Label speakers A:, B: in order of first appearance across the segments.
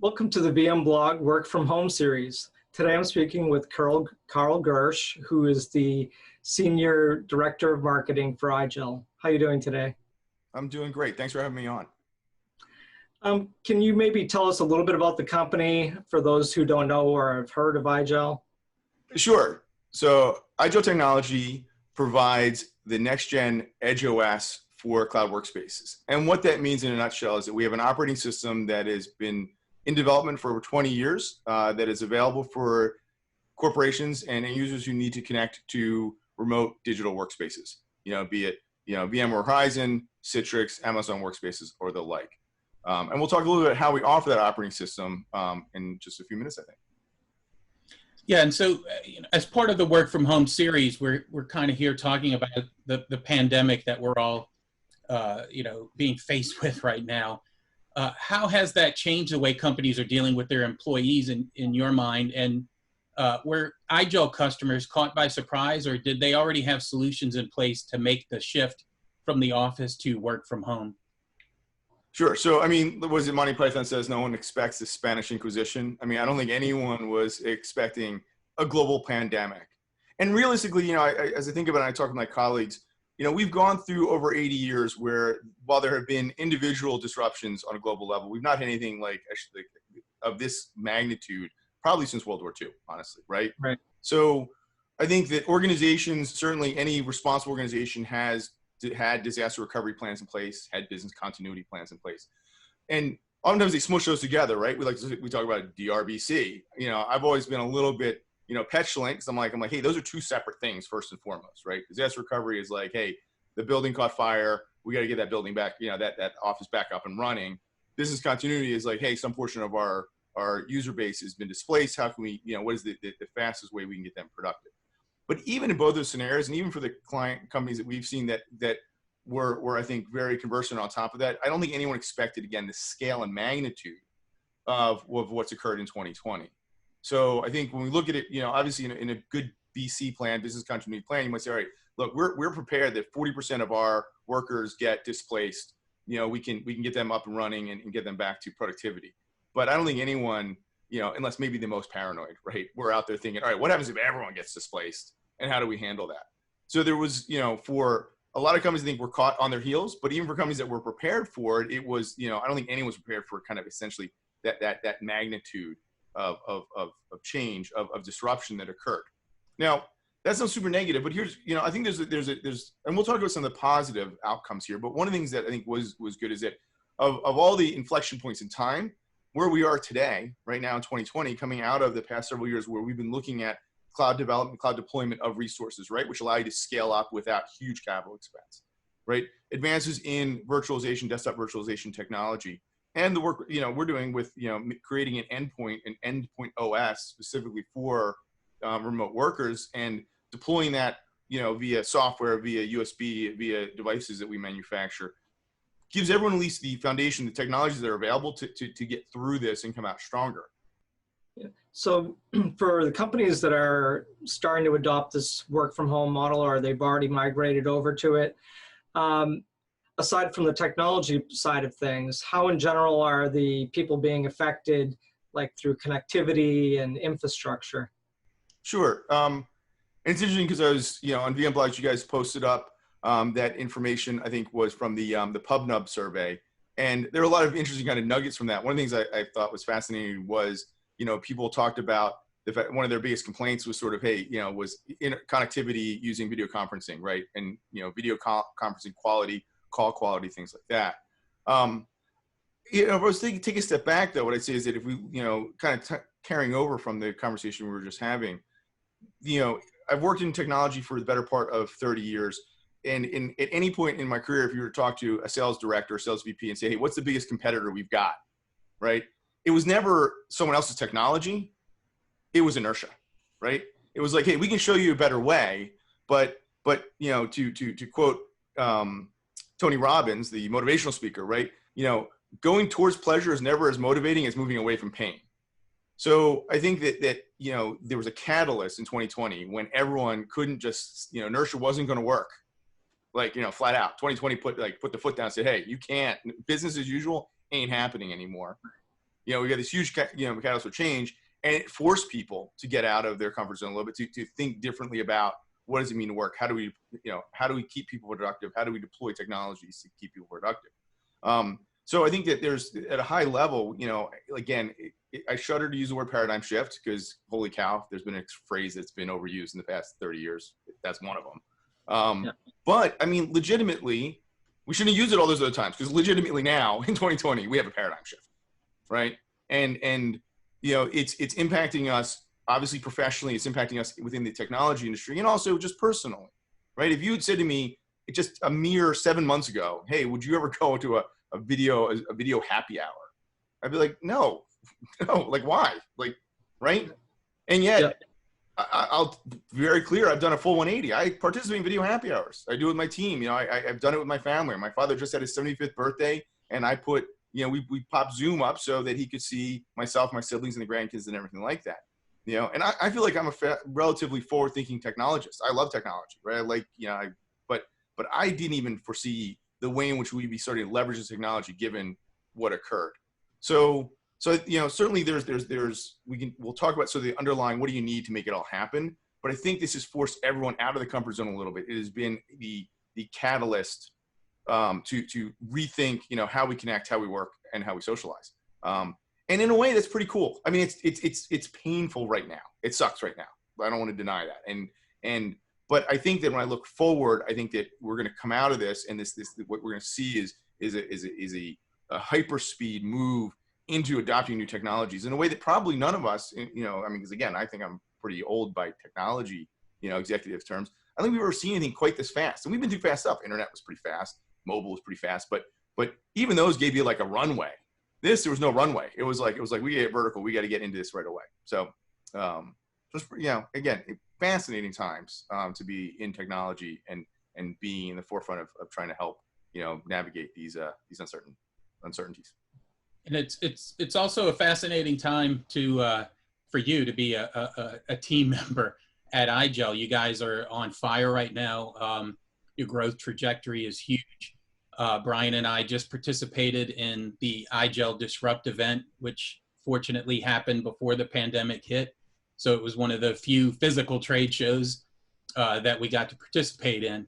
A: Welcome to the VMblog Work from Home series. Today I'm speaking with Carl Gersh, who is the Senior Director of Marketing for IGEL. How are you doing today?
B: I'm doing great. Thanks for having me on.
A: Can you maybe tell us a little bit about the company for those who don't know or have heard of IGEL?
B: Sure. So IGEL Technology provides the next-gen Edge OS for cloud workspaces. And what that means in a nutshell is that we have an operating system that has been in development for over 20 years that is available for corporations and end users who need to connect to remote digital workspaces, be it VMware Horizon, Citrix, Amazon Workspaces, or the like. And we'll talk a little bit about how we offer that operating system in just a few minutes, I think.
C: Yeah, and so as part of the Work from Home series, we're kind of here talking about the pandemic that we're all being faced with right now. How has that changed the way companies are dealing with their employees in your mind? And were IGEL customers caught by surprise, or did they already have solutions in place to make the shift from the office to work from home?
B: Sure. So, I mean, was it Monty Python says no one expects the Spanish Inquisition? I mean, I don't think anyone was expecting a global pandemic. And realistically, as I think about it, I talk with my colleagues, we've gone through over 80 years where, while there have been individual disruptions on a global level, we've not had anything like of this magnitude probably since World War II, honestly, right?
A: Right.
B: So I think that organizations, certainly any responsible organization, has had disaster recovery plans in place, had business continuity plans in place. And oftentimes they smush those together, right? We talk about DRBC. I've always been a little bit, petulant because I'm like, hey, those are two separate things first and foremost, right? Disaster recovery is like, hey, the building caught fire. We got to get that building back, that office back up and running. Business continuity is like, hey, some portion of our user base has been displaced. How can we, what is the fastest way we can get them productive? But even in both those scenarios, and even for the client companies that we've seen that were I think very conversant on top of that, I don't think anyone expected, again, the scale and magnitude of what's occurred in 2020. So I think when we look at it, obviously in a good BC plan, business continuity plan, you might say, all right, look, we're prepared that 40% of our workers get displaced. We can get them up and running and get them back to productivity. But I don't think anyone, unless maybe the most paranoid, right, we're out there thinking, all right, what happens if everyone gets displaced? And how do we handle that? So there was, for a lot of companies, I think were caught on their heels, but even for companies that were prepared for it, it was, I don't think anyone was prepared for kind of essentially that magnitude of change, of disruption that occurred. Now, that's not super negative, but here's, I think there's, and we'll talk about some of the positive outcomes here, but one of the things that I think was good is that of all the inflection points in time, where we are today, right now in 2020, coming out of the past several years where we've been looking at cloud development, cloud deployment of resources, right, which allow you to scale up without huge capital expense, right? Advances in virtualization, desktop virtualization technology, and the work we're doing with creating an endpoint OS specifically for remote workers and deploying that via software, via USB, via devices that we manufacture, gives everyone at least the foundation, the technologies that are available to get through this and come out stronger.
A: So for the companies that are starting to adopt this work from home model, or they've already migrated over to it, aside from the technology side of things, how in general are the people being affected, like through connectivity and infrastructure?
B: Sure. It's interesting because I was, on VMblog, you guys posted up that information, I think was from the PubNub survey. And there are a lot of interesting kind of nuggets from that. One of the things I thought was fascinating was, people talked about the fact one of their biggest complaints was sort of, hey, was in connectivity using video conferencing, right? And, video conferencing quality, call quality, things like that. If I was take a step back, though, what I'd say is that if we, kind of carrying over from the conversation we were just having, I've worked in technology for the better part of 30 years. And at any point in my career, if you were to talk to a sales director or sales VP and say, hey, what's the biggest competitor we've got, right? It was never someone else's technology. It was inertia, right? It was like, hey, we can show you a better way, but to quote Tony Robbins, the motivational speaker, right? Going towards pleasure is never as motivating as moving away from pain. So I think that there was a catalyst in 2020 when everyone couldn't just, inertia wasn't going to work, like, flat out. 2020 put the foot down and said, hey, you can't, business as usual ain't happening anymore. You know, we got this huge, catalyst for change, and it forced people to get out of their comfort zone a little bit, to think differently about what does it mean to work? How do we, how do we keep people productive? How do we deploy technologies to keep people productive? So I think that there's, at a high level, again, I shudder to use the word paradigm shift because, holy cow, there's been a phrase that's been overused in the past 30 years. That's one of them.
A: Yeah.
B: But I mean, legitimately, we shouldn't use it all those other times, because legitimately now in 2020, we have a paradigm shift, right? And it's impacting us, obviously professionally, it's impacting us within the technology industry, and also just personally, right? If you had said to me just a mere 7 months ago, hey, would you ever go to a video happy hour? I'd be like, no, like why? Like, right? And yet,
A: yeah.
B: I'll be very clear, I've done a full 180. I participate in video happy hours. I do it with my team. I've done it with my family. My father just had his 75th birthday, and I put, we popped Zoom up so that he could see myself, my siblings, and the grandkids and everything like that. And I feel like I'm a relatively forward-thinking technologist. I love technology, right? I like, but I didn't even foresee the way in which we'd be starting to leverage this technology given what occurred. So certainly we'll talk about the underlying, what do you need to make it all happen? But I think this has forced everyone out of the comfort zone a little bit. It has been the catalyst to rethink, how we connect, how we work, and how we socialize. And in a way, that's pretty cool. I mean, it's painful right now. It sucks right now. I don't want to deny that. But I think that when I look forward, I think that we're going to come out of this, and this what we're going to see is a hyperspeed move into adopting new technologies in a way that probably none of us, because again, I think I'm pretty old by technology, executive terms. I don't think we've ever seen anything quite this fast. And we've been through fast stuff. Internet was pretty fast. Mobile was pretty fast. But even those gave you like a runway. There was no runway. It was like we get vertical. We got to get into this right away. So, just again, fascinating times to be in technology and being in the forefront of trying to help navigate these uncertainties.
C: And it's also a fascinating time for you to be a team member at IGEL. You guys are on fire right now. Your growth trajectory is huge. Brian and I just participated in the IGEL Disrupt event, which fortunately happened before the pandemic hit. So it was one of the few physical trade shows that we got to participate in.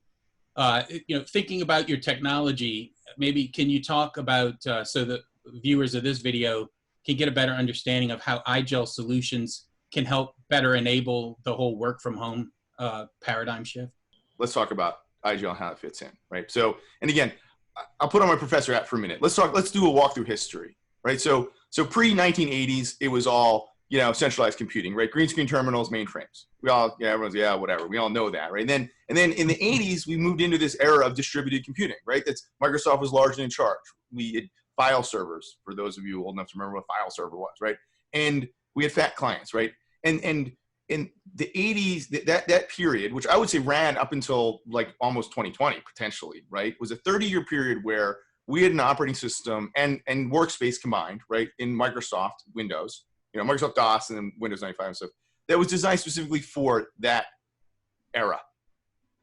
C: Thinking about your technology, maybe can you talk about, so that viewers of this video can get a better understanding of how IGEL solutions can help better enable the whole work from home paradigm shift? Let's
B: talk about IGEL and how it fits in, right? So, and again, I'll put on my professor hat for a minute. Let's do a walkthrough history, right? So pre-1980s, it was all, centralized computing, right? Green screen terminals, mainframes. We all, everyone's, whatever. We all know that, right? And then in the 80s, we moved into this era of distributed computing, right? Microsoft was largely in charge. We had file servers, for those of you old enough to remember what a file server was, right? And we had fat clients, right? And in the 80s, that period, which I would say ran up until like almost 2020, potentially, right? Was a 30-year period where we had an operating system and Workspace combined, right? In Microsoft Windows, Microsoft DOS and then Windows 95 and stuff, that was designed specifically for that era,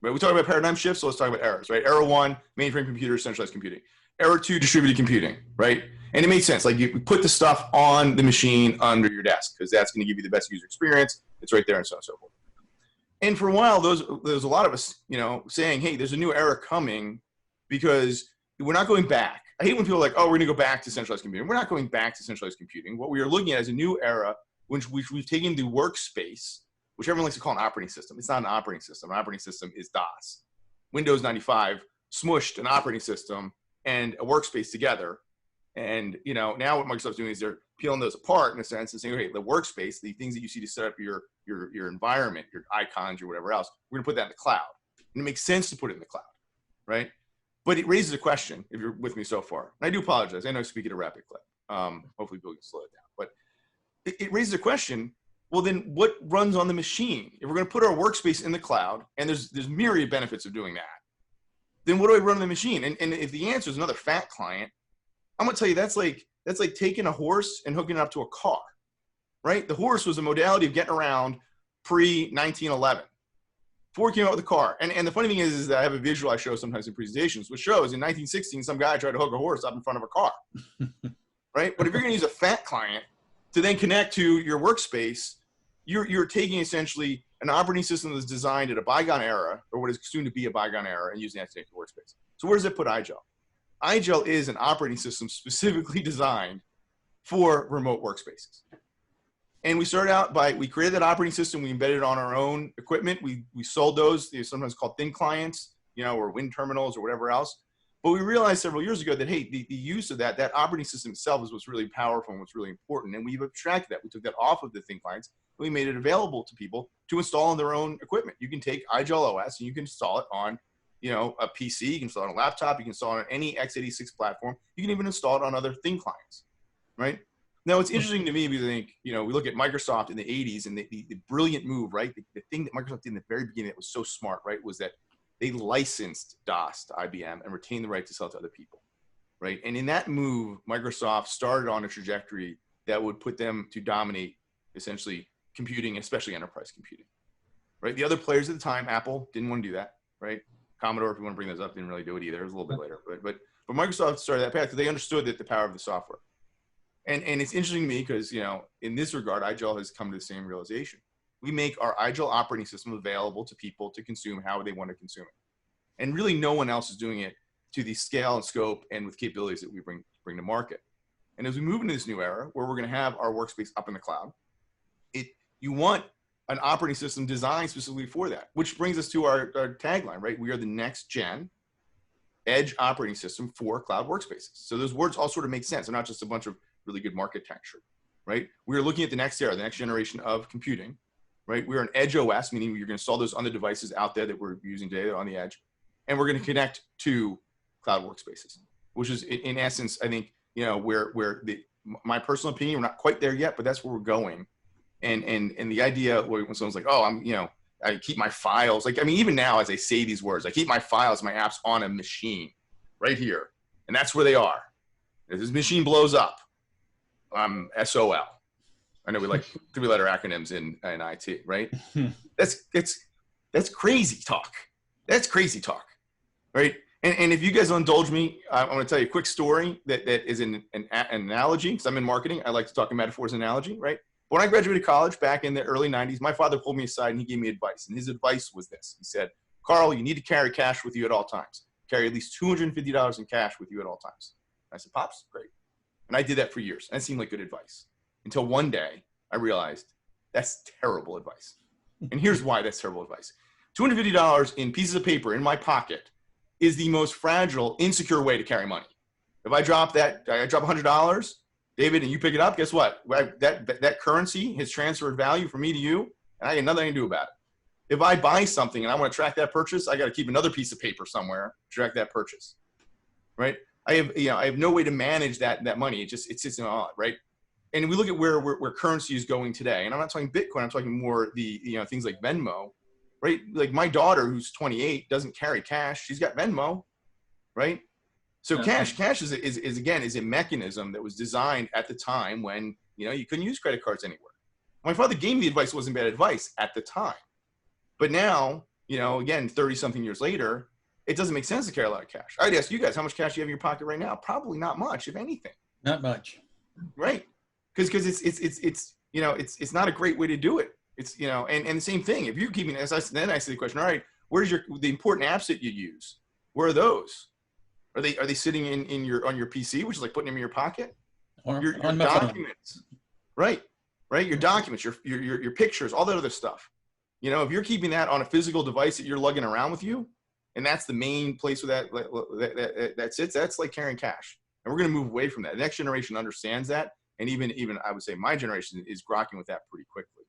B: right? We talk about paradigm shifts, so let's talk about eras, right? Era 1, mainframe computers, centralized computing. Era 2, distributed computing, right? And it made sense. Like you put the stuff on the machine under your desk because that's going to give you the best user experience. It's right there and so on and so forth. And for a while, there was a lot of us, saying, hey, there's a new era coming because we're not going back. I hate when people are like, oh, we're going to go back to centralized computing. We're not going back to centralized computing. What we are looking at is a new era, which we've taken the workspace, which everyone likes to call an operating system. It's not an operating system. An operating system is DOS. Windows 95 smushed an operating system and a workspace together. And now what Microsoft's doing is they're peeling those apart in a sense and saying, okay, the workspace, the things that you see to set up your environment, your icons, or whatever else, we're going to put that in the cloud. And it makes sense to put it in the cloud, right? But it raises a question, if you're with me so far. And I do apologize. I know I speak at a rapid clip. Hopefully Bill can slow it down. But it raises a question, well, then what runs on the machine? If we're going to put our workspace in the cloud, and there's myriad benefits of doing that, then what do I run on the machine? And if the answer is another fat client, I'm going to tell you that's like taking a horse and hooking it up to a car, right? The horse was a modality of getting around pre-1911. Ford came out with a car. And the funny thing is that I have a visual I show sometimes in presentations, which shows in 1916, some guy tried to hook a horse up in front of a car, right? But if you're going to use a fat client to then connect to your workspace, you're taking essentially an operating system that's designed at a bygone era, or what is soon to be a bygone era, and using that to connect to workspace. So where does it put IGEL? IGEL is an operating system specifically designed for remote workspaces. And we started out by, we created that operating system, we embedded it on our own equipment. We sold those, they're sometimes called thin clients, you know, or wind terminals or whatever else. But we realized several years ago that, hey, the use of that operating system itself is what's really powerful and what's really important. And we've abstracted that. We took that off of the thin clients and we made it available to people to install on their own equipment. You can take IGEL OS and you can install it on, you know, a PC, you can install it on a laptop, you can install it on any x86 platform. You can even install it on other thin clients, right? Now, it's interesting to me because I think, you know, we look at Microsoft in the 80s and the brilliant move, right? The thing that Microsoft did in the very beginning that was so smart, right, was that they licensed DOS to IBM and retained the right to sell it to other people, right? And in that move, Microsoft started on a trajectory that would put them to dominate essentially computing, especially enterprise computing, right? The other players at the time, Apple, didn't want to do that, right? Commodore, if you want to bring those up, didn't really do it either. It was a little bit later, but Microsoft started that path because they understood that the power of the software. And it's interesting to me because, you know, in this regard, IGEL has come to the same realization. We make our IGEL operating system available to people to consume how they want to consume it. And really no one else is doing it to the scale and scope and with capabilities that we bring to market. And as we move into this new era where we're going to have our workspace up in the cloud, you want an operating system designed specifically for that, which brings us to our tagline, right? We are the next gen edge operating system for cloud workspaces. So those words all sort of make sense. They're not just a bunch of really good marketecture, right? We're looking at the next era, the next generation of computing, right? We're an edge OS, meaning you're going to install those on the devices out there that we're using today that are on the edge. And we're going to connect to cloud workspaces, which is in essence, I think, you know, where my personal opinion, we're not quite there yet, but that's where we're going. And the idea when someone's like, oh, I keep my files, like, I mean, even now as I say these words, I keep my files, my apps on a machine right here. And that's where they are. If this machine blows up, I'm SOL. I know we like 3-letter acronyms in IT, right? That's crazy talk. That's crazy talk, right? And if you guys will indulge me, I'm going to tell you a quick story that is an analogy, because I'm in marketing. I like to talk in metaphors and analogy, right? When I graduated college back in the early 90s, my father pulled me aside and he gave me advice. And his advice was this. He said, Carl, you need to carry cash with you at all times. Carry at least $250 in cash with you at all times. I said, Pops, great. And I did that for years. And it seemed like good advice. Until one day, I realized that's terrible advice. And here's why that's terrible advice. $250 in pieces of paper in my pocket is the most fragile, insecure way to carry money. If I drop $100, David, and you pick it up, guess what? That currency has transferred value from me to you, and I got nothing to do about it. If I buy something and I want to track that purchase, I got to keep another piece of paper somewhere to track that purchase, right? I have no way to manage that money. It sits in a wallet, right? And we look at where currency is going today, and I'm not talking Bitcoin. I'm talking more things like Venmo, right? Like my daughter, who's 28, doesn't carry cash. She's got Venmo, right? So cash is a mechanism that was designed at the time when, you know, you couldn't use credit cards anywhere. My father gave me the advice. It wasn't bad advice at the time. But now, you know, again, 30 something years later, it doesn't make sense to carry a lot of cash. I'd ask you guys, how much cash do you have in your pocket right now? Probably not much, if anything.
C: Not much.
B: Right. Because it's not a great way to do it. It's, you know, and the same thing, if you're keeping, then I say the question, all right, where's the important apps that you use? Where are those? Are they sitting on your PC, which is like putting them in your pocket?
C: Or
B: your
C: on my
B: documents, phone. Right. Your documents, your pictures, all that other stuff. You know, if you're keeping that on a physical device that you're lugging around with you, and that's the main place where that sits, that's like carrying cash. And we're going to move away from that. The next generation understands that, and even I would say my generation is grokking with that pretty quickly.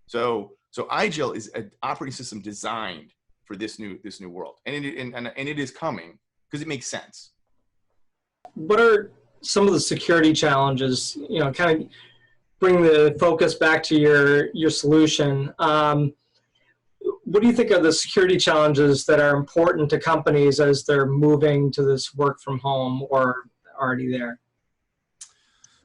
B: So IGEL is an operating system designed for this new world, and it is coming because it makes sense.
A: What are some of the security challenges? You know, kind of bring the focus back to your solution. What do you think are the security challenges that are important to companies as they're moving to this work from home or already there?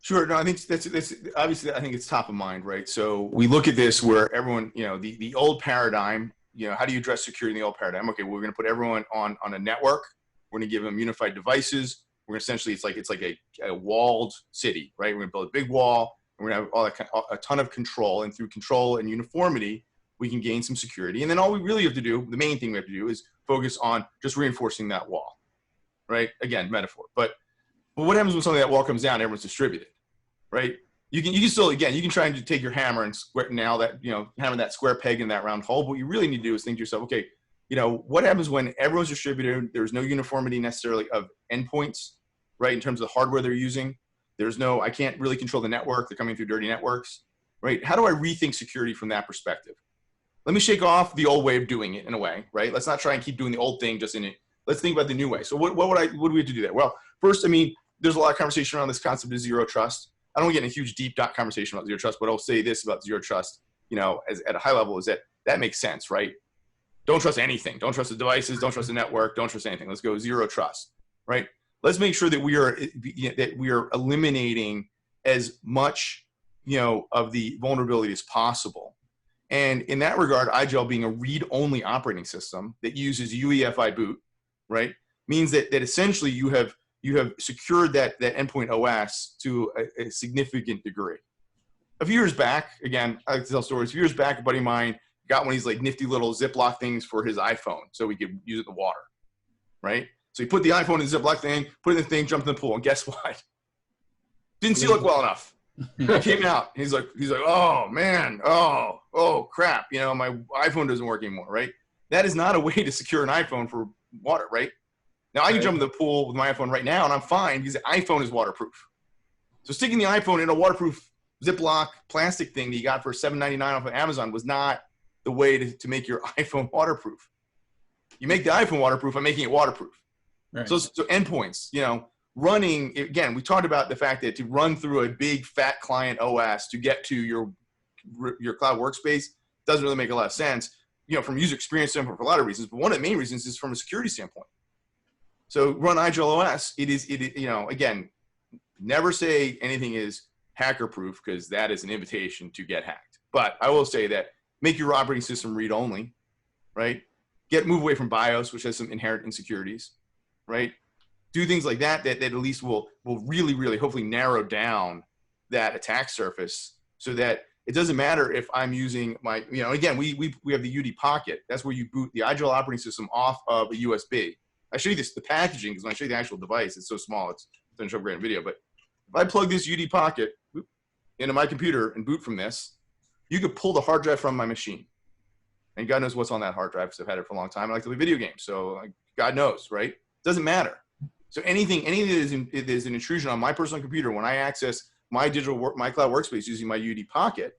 B: Sure. No, I think that's obviously, I think it's top of mind, right? So we look at this where everyone, you know, the old paradigm, you know, how do you address security in the old paradigm? Okay, we're going to put everyone on a network. We're going to give them unified devices. We're gonna essentially, it's like a walled city, right? We're gonna build a big wall, and we're gonna have all that a ton of control, and through control and uniformity, we can gain some security. And then all we really have to do, the main thing we have to do, is focus on just reinforcing that wall, right? Again, metaphor. But what happens when something that wall comes down? Everyone's distributed, right? You can still, again, you can try and take your hammer and nail that, hammer that square peg in that round hole. But what you really need to do is think to yourself, okay, what happens when everyone's distributed? There's no uniformity necessarily of endpoints, right? In terms of the hardware they're using. I can't really control the network. They're coming through dirty networks, right? How do I rethink security from that perspective? Let me shake off the old way of doing it in a way, right? Let's not try and keep doing the old thing just in it. Let's think about the new way. So what do we have to do there? Well, first, there's a lot of conversation around this concept of zero trust. I don't want to get in a huge deep conversation about zero trust, but I'll say this about zero trust, at a high level, is that makes sense, right? Don't trust anything. Don't trust the devices. Don't trust the network. Don't trust anything. Let's go zero trust, right? Let's make sure that we are eliminating as much, of the vulnerability as possible. And in that regard, IGEL being a read-only operating system that uses UEFI boot, right, means that essentially you have secured that endpoint OS to a significant degree. A few years back, again, I like to tell stories. A few years back, a buddy of mine got one of these like nifty little Ziploc things for his iPhone so he could use it in the water, right? So he put the iPhone in the Ziploc thing, put it in the thing, jumped in the pool, and guess what? Didn't seal it well enough. It came out. He's like, oh man, oh crap, my iPhone doesn't work anymore, right? That is not a way to secure an iPhone for water, right? Now I can jump in the pool with my iPhone right now and I'm fine because the iPhone is waterproof. So sticking the iPhone in a waterproof Ziploc plastic thing that you got for $7.99 off of Amazon was not the way to make your iPhone waterproof. You make the iPhone waterproof by making it waterproof. Right. So endpoints, running, again, we talked about the fact that to run through a big fat client OS to get to your cloud workspace doesn't really make a lot of sense, from user experience standpoint for a lot of reasons. But one of the main reasons is from a security standpoint. So run IGEL OS. It is, again, never say anything is hacker proof because that is an invitation to get hacked. But I will say that make your operating system read only, right? Move away from BIOS, which has some inherent insecurities, right? Do things like that at least will really, really hopefully narrow down that attack surface so that it doesn't matter if I'm using my, again, we have the UD Pocket. That's where you boot the IGEL operating system off of a USB. I show you the packaging because when I show you the actual device, it's so small, it doesn't show great in video. But if I plug this UD Pocket into my computer and boot from this, you could pull the hard drive from my machine. And God knows what's on that hard drive because I've had it for a long time. I like to play video games, so God knows, right? Doesn't matter. So anything that is an intrusion on my personal computer when I access my my cloud workspace using my UD Pocket,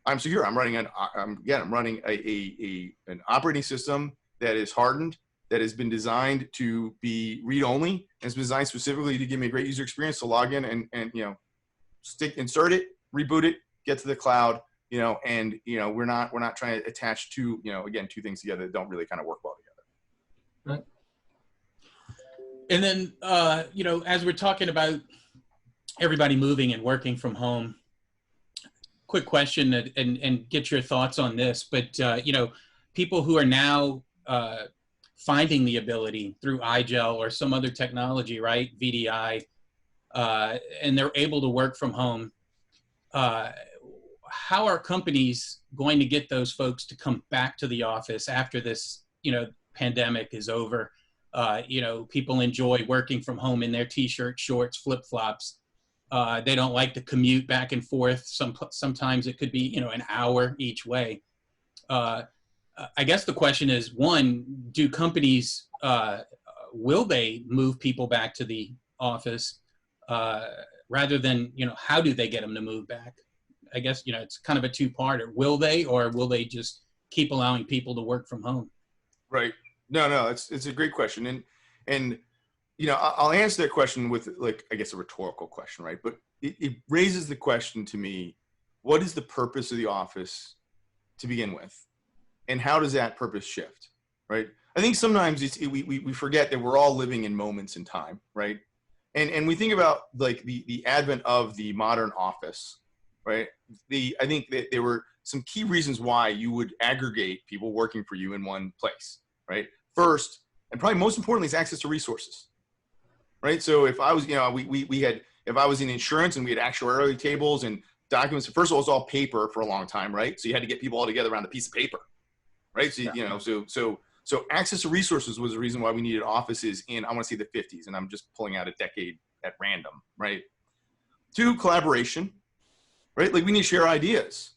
B: I'm secure. I'm running an operating system that is hardened, that has been designed to be read-only, and it's been designed specifically to give me a great user experience to log in and insert it, reboot it, get to the cloud, and we're not trying to attach two things together that don't really kind of work well together.
A: Right.
C: And then as we're talking about everybody moving and working from home, quick question and get your thoughts on this, but people who are now finding the ability through IGEL or some other technology, right, VDI, and they're able to work from home, how are companies going to get those folks to come back to the office after this, pandemic is over? People enjoy working from home in their t-shirt, shorts, flip-flops. They don't like to commute back and forth. Sometimes it could be, an hour each way. I guess the question is, one, do companies, will they move people back to the office rather than, how do they get them to move back? I guess, it's kind of a two-parter. Will they, or will they just keep allowing people to work from home?
B: Right. No, it's a great question. And I'll answer that question with I guess a rhetorical question, right? But it raises the question to me, what is the purpose of the office to begin with? And how does that purpose shift, right? I think sometimes we forget that we're all living in moments in time, right? And we think about the advent of the modern office, right? I think that there were some key reasons why you would aggregate people working for you in one place, right? First, and probably most importantly, is access to resources, right? So if I was, you know, we had, if I was in insurance and we had actuarial tables and documents, first of all, it was all paper for a long time, right? So you had to get people all together around a piece of paper, right? So, you know, so access to resources was the reason why we needed offices in, I want to say the 50s, and I'm just pulling out a decade at random, right? 2, collaboration, right? Like we need to share ideas.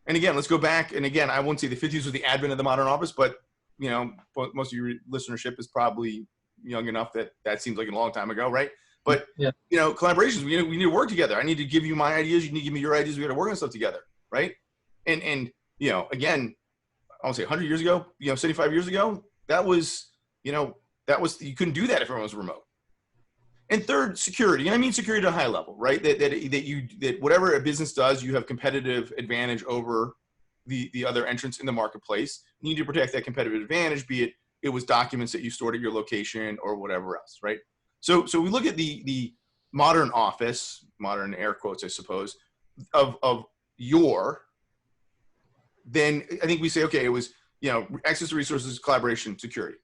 B: And again, let's go back. And again, I won't say the 50s was the advent of the modern office, but you know, most of your listenership is probably young enough that that seems like a long time ago, right? But
A: yeah.
B: You know, collaborations, we need to work together. I need to give you my ideas. You need to give me your ideas. We got to work on stuff together, right? And you know, again, I want to say 100 years ago, you know, 75 years ago, that was, you know, you couldn't do that if everyone was remote. And 3rd, security. And I mean security at a high level, right? That whatever a business does, you have competitive advantage over the other entrants in the marketplace. You need to protect that competitive advantage, be it was documents that you stored at your location or whatever else, right? So we look at the modern office, modern air quotes, I suppose, of then I think we say, okay, it was, you know, access to resources, collaboration, security.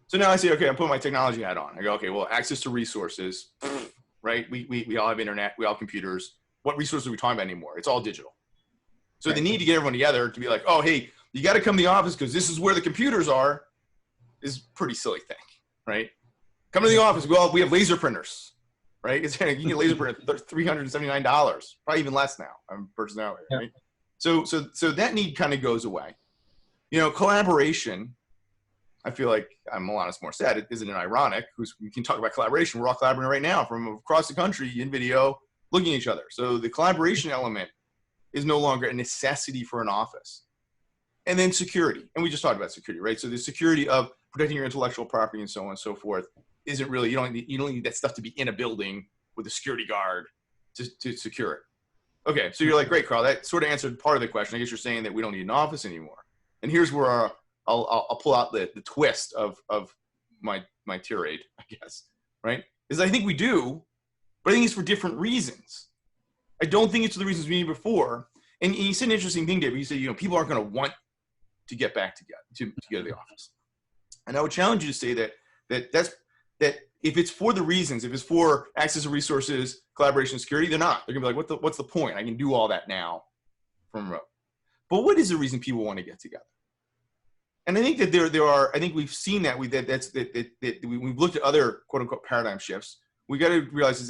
B: So now I say, okay, I'm putting my technology hat on. I go, okay, well, access to resources, right? We all have internet, we all have computers. What resources are we talking about anymore? It's all digital. So the need to get everyone together to be like, oh, hey, you got to come to the office because this is where the computers are, is a pretty silly thing, right? Come to the office. We have laser printers, right? You can get a laser printer for $379, probably even less now. I'm purchasing that way, right? So that need kind of goes away. You know, collaboration. I feel like I'm Alanis Morissette. Isn't it ironic? We can talk about collaboration. We're all collaborating right now from across the country in video, looking at each other. So the collaboration element is no longer a necessity for an office. And then security. And we just talked about security, right? So the security of protecting your intellectual property and so on and so forth isn't really, you don't need that stuff to be in a building with a security guard to secure it. Okay, so you're like, great, Carl, that sort of answered part of the question. I guess you're saying that we don't need an office anymore. And here's where I'll pull out the twist of my tirade, I guess, right? Is I think we do, but I think it's for different reasons. I don't think it's for the reasons we need before. And you said an interesting thing, David. You said, you know, people aren't going to want to get back together, to go to the office. And I would challenge you to say that if it's for the reasons, if it's for access to resources, collaboration, security, they're not. They're gonna be like, what's the point? I can do all that now from remote. But what is the reason people want to get together? And I think that there are. I think we've seen that we've looked at other quote unquote paradigm shifts. We got to realize is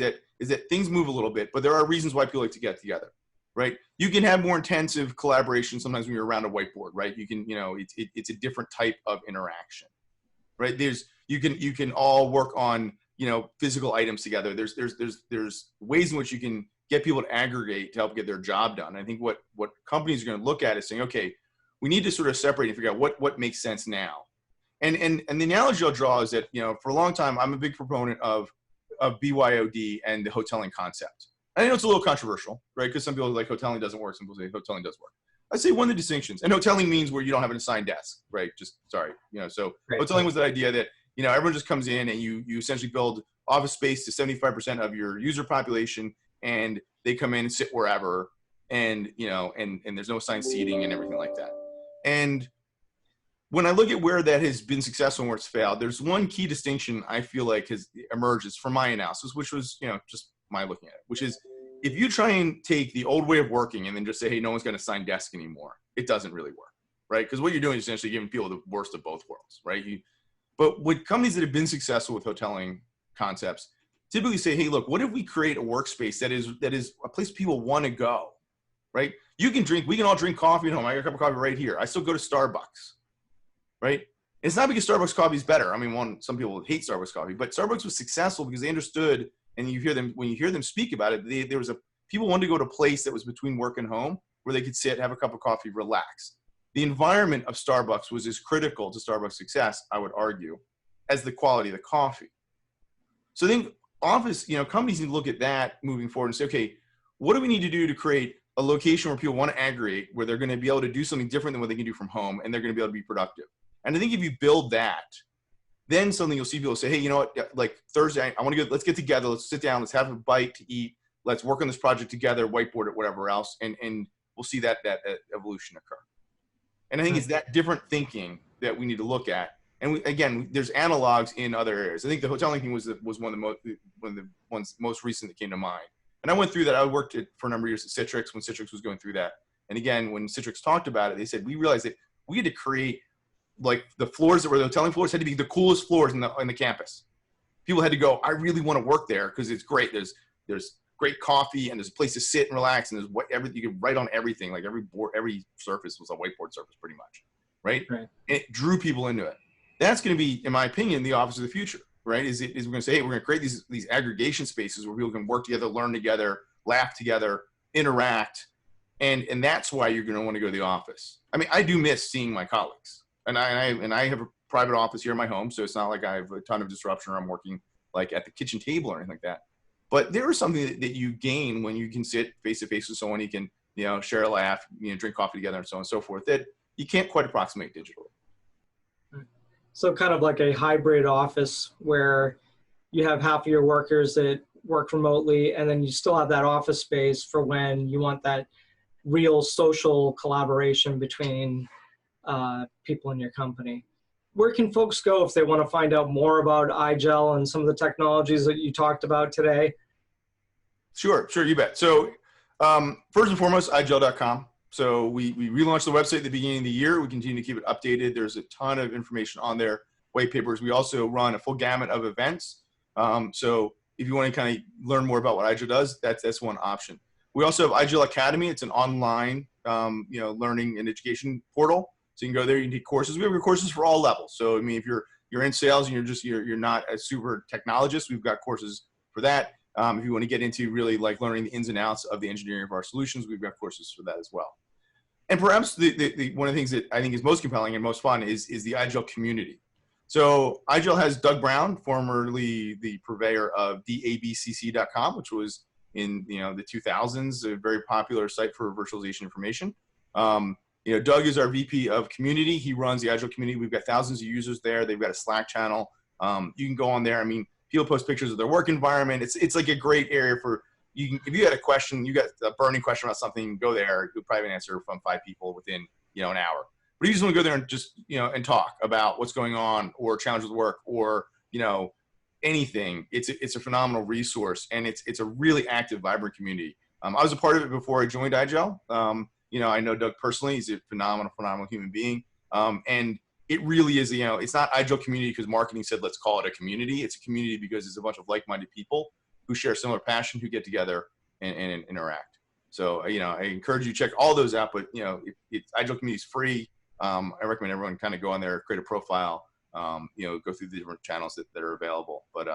B: that things move a little bit, but there are reasons why people like to get together, right? You can have more intensive collaboration sometimes when you're around a whiteboard, right? You can, you know, it's a different type of interaction, right? You can all work on, you know, physical items together. There's ways in which you can get people to aggregate to help get their job done. I think what companies are going to look at is saying, okay, we need to sort of separate and figure out what makes sense now. And the analogy I'll draw is that, you know, for a long time, I'm a big proponent of BYOD and the hoteling concept. I know it's a little controversial, right? Because some people are like hoteling doesn't work. Some people say hoteling does work. I'd say one of the distinctions, and hoteling means where you don't have an assigned desk, right? Just sorry, you know. So hoteling was the idea that, you know, everyone just comes in and you essentially build office space to 75% of your user population, and they come in and sit wherever, and you know, and there's no assigned seating and everything like that. And when I look at where that has been successful and where it's failed, there's one key distinction I feel like has emerges from my analysis, which was, you know, just my looking at it, which is if you try and take the old way of working and then just say, hey, no one's going to assign desk anymore, it doesn't really work, right? Because what you're doing is essentially giving people the worst of both worlds, right? But with companies that have been successful with hoteling concepts, typically say, hey, look, what if we create a workspace that is a place people want to go, right? We can all drink coffee at home. I got a cup of coffee right here. I still go to Starbucks, right? It's not because Starbucks coffee is better. I mean, some people hate Starbucks coffee, but Starbucks was successful because they understood, and when you hear them speak about it, people wanted to go to a place that was between work and home where they could sit, have a cup of coffee, relax. The environment of Starbucks was as critical to Starbucks' success, I would argue, as the quality of the coffee. So I think companies need to look at that moving forward and say, okay, what do we need to do to create a location where people want to aggregate, where they're going to be able to do something different than what they can do from home, and they're going to be able to be productive. And I think if you build that, then something you'll see people say, hey, you know what, like Thursday, let's get together, let's sit down, let's have a bite to eat, let's work on this project together, whiteboard it, whatever else, and we'll see that evolution occur. And I think it's that different thinking that we need to look at And again, there's analogs in other areas. I think the hoteling thing was one of the ones most recent that came to mind. And I went through that. I worked for a number of years at Citrix when Citrix was going through that. And again, when Citrix talked about it, they said, we realized that we had to create, like, the floors that were the hoteling floors had to be the coolest floors in the campus. People had to go, I really want to work there because it's great. There's great coffee and there's a place to sit and relax, and there's everything, you can write on everything. Like every board, every surface was a whiteboard surface pretty much, right? And it drew people into it. That's going to be, in my opinion, the office of the future, right? Is we're going to say, hey, we're going to create these aggregation spaces where people can work together, learn together, laugh together, interact. And that's why you're going to want to go to the office. I mean, I do miss seeing my colleagues, and I have a private office here in my home, so it's not like I have a ton of disruption or I'm working like at the kitchen table or anything like that. But there is something that you gain when you can sit face to face with someone. You can, share a laugh, drink coffee together, and so on and so forth, that you can't quite approximate digitally.
A: So kind of like a hybrid office where you have half of your workers that work remotely, and then you still have that office space for when you want that real social collaboration between people in your company. Where can folks go if they want to find out more about IGEL and some of the technologies that you talked about today?
B: Sure, you bet. So first and foremost, IGEL.com. So we relaunched the website at the beginning of the year. We continue to keep it updated. There's a ton of information on there, white papers. We also run a full gamut of events. So if you want to kind of learn more about what IGEL does, that's one option. We also have IGEL Academy. It's an online, learning and education portal. So you can go there. You can take courses. We have courses for all levels. So I mean, if you're in sales and you're not a super technologist, we've got courses for that. If you want to get into really like learning the ins and outs of the engineering of our solutions, we've got courses for that as well. And perhaps one of the things that I think is most compelling and most fun is the IGEL community. So IGEL has Doug Brown, formerly the purveyor of dabcc.com, which was in the 2000s, a very popular site for virtualization information. Doug is our VP of community. He runs the IGEL community. We've got thousands of users there. They've got a Slack channel. You can go on there. I mean, people post pictures of their work environment. It's like a great area for if you got a question, you got a burning question about something, go there. You'll probably have an answer from 5 people within an hour. But you just want to go there and just and talk about what's going on or challenge with work or anything. It's a phenomenal resource, and it's a really active, vibrant community. I was a part of it before I joined IGEL. I know Doug personally. He's a phenomenal human being. And it really is, it's not IGEL community because marketing said, let's call it a community. It's a community because it's a bunch of like-minded people who share similar passion, who get together and interact. So, I encourage you to check all those out, but, IGEL community is free. I recommend everyone kind of go on there, create a profile, go through the different channels that are available. But,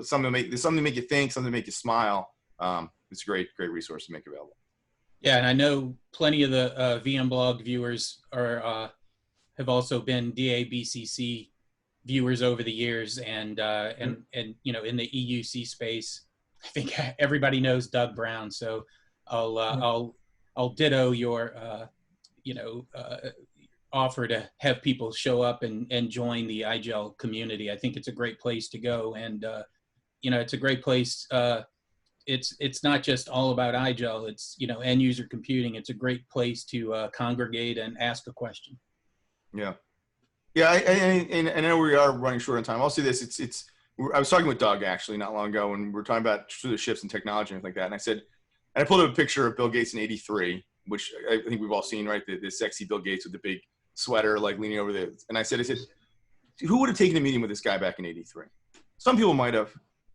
B: something to make you think, something to make you smile. It's a great resource to make available.
C: Yeah, and I know plenty of the VMblog viewers have also been DABCC viewers over the years, and in the EUC space, I think everybody knows Doug Brown. So I'll ditto your offer to have people show up and join the IGEL community. I think it's a great place to go, and it's a great place. It's not just all about IGEL. It's end user computing. It's a great place to congregate and ask a question.
B: Yeah. I know we are running short on time. I'll say this: I was talking with Doug actually not long ago, and we were talking about the shifts in technology and things like that. And I said, and I pulled up a picture of Bill Gates in '83, which I think we've all seen, right? The sexy Bill Gates with the big sweater, like leaning over there. And I said, who would have taken a meeting with this guy back in '83? Some people might have.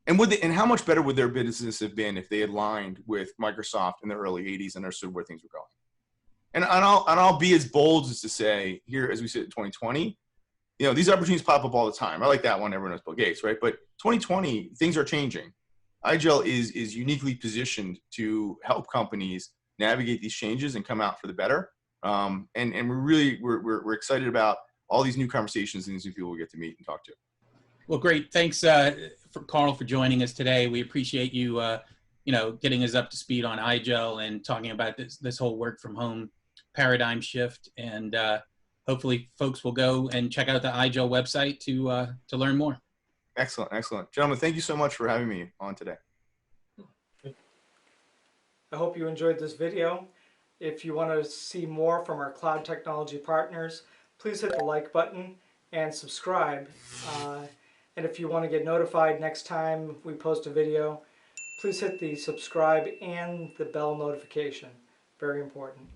B: And how much better would their business have been if they had aligned with Microsoft in the early '80s and understood where things were going? And I'll be as bold as to say here, as we sit in 2020, these opportunities pop up all the time. I like that one. Everyone knows Bill Gates, right? But 2020, things are changing. IGEL is uniquely positioned to help companies navigate these changes and come out for the better. And we're excited about all these new conversations and these new people we get to meet and talk to.
C: Well, great. Thanks, Carl, for joining us today. We appreciate you, getting us up to speed on IGEL and talking about this whole work from home paradigm shift. And hopefully folks will go and check out the IGEL website to learn more.
B: Excellent. Gentlemen, thank you so much for having me on today.
A: I hope you enjoyed this video. If you want to see more from our cloud technology partners, please hit the like button and subscribe. And if you want to get notified next time we post a video, please hit the subscribe and the bell notification. Very important.